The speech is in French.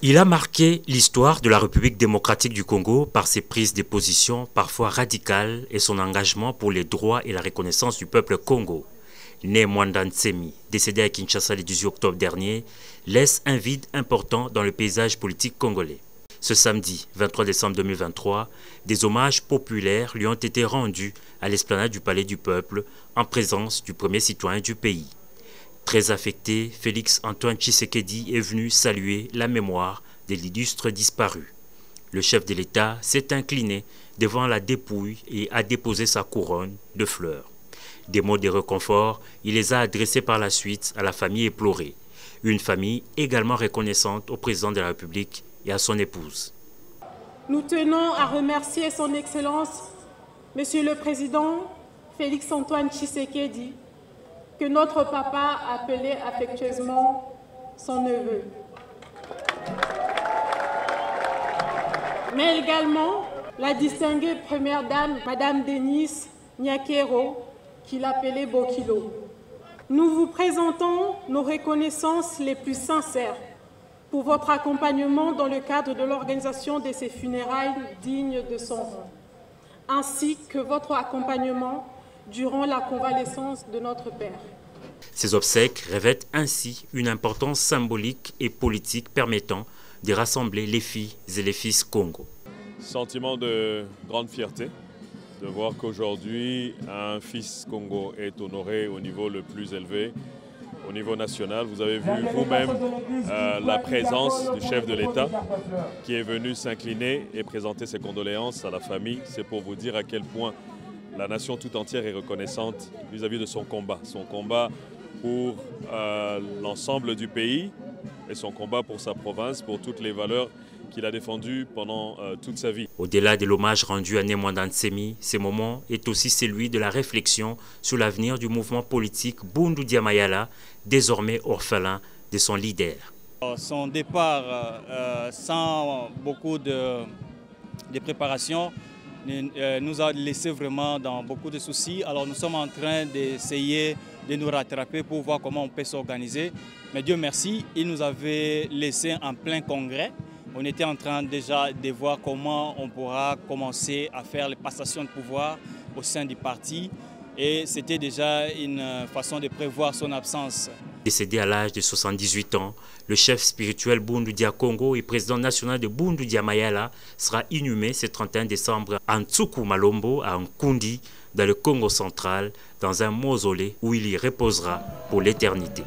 Il a marqué l'histoire de la République démocratique du Congo par ses prises de position parfois radicales et son engagement pour les droits et la reconnaissance du peuple Congo. Né Mwanda Ntsemi, décédé à Kinshasa le 18 octobre dernier, laisse un vide important dans le paysage politique congolais. Ce samedi 23 décembre 2023, des hommages populaires lui ont été rendus à l'esplanade du Palais du Peuple en présence du premier citoyen du pays. Très affecté, Félix Antoine Tshisekedi est venu saluer la mémoire de l'illustre disparu. Le chef de l'État s'est incliné devant la dépouille et a déposé sa couronne de fleurs. Des mots de réconfort, il les a adressés par la suite à la famille éplorée. Une famille également reconnaissante au président de la République et à son épouse. Nous tenons à remercier son Excellence, Monsieur le Président Félix Antoine Tshisekedi, que notre papa appelait affectueusement son neveu. Mais également la distinguée première dame, Madame Denise Nyakero, qu'il appelait Bokilo. Nous vous présentons nos reconnaissances les plus sincères pour votre accompagnement dans le cadre de l'organisation de ces funérailles dignes de son rang, ainsi que votre accompagnement durant la convalescence de notre père. Ces obsèques revêtent ainsi une importance symbolique et politique permettant de rassembler les filles et les fils Congo. Sentiment de grande fierté de voir qu'aujourd'hui un fils Congo est honoré au niveau le plus élevé, au niveau national. Vous avez vu vous-même la présence du chef de l'État qui est venu s'incliner et présenter ses condoléances à la famille. C'est pour vous dire à quel point la nation tout entière est reconnaissante vis-à-vis de son combat pour l'ensemble du pays et son combat pour sa province, pour toutes les valeurs qu'il a défendues pendant toute sa vie. Au-delà de l'hommage rendu à Mwanda Ntsemi, ce moment est aussi celui de la réflexion sur l'avenir du mouvement politique Bundu Dia Mayala, désormais orphelin de son leader. Son départ sans beaucoup de préparation nous a laissé vraiment dans beaucoup de soucis. Alors nous sommes en train d'essayer de nous rattraper pour voir comment on peut s'organiser. Mais Dieu merci, il nous avait laissé en plein congrès. On était en train déjà de voir comment on pourra commencer à faire les passations de pouvoir au sein du parti. Et c'était déjà une façon de prévoir son absence. Décédé à l'âge de 78 ans, le chef spirituel Bundu Dia Congo et président national de Bundu Dia Mayala sera inhumé ce 31 décembre à Ntsuku Malombo, à Nkundi, dans le Congo central, dans un mausolée où il y reposera pour l'éternité.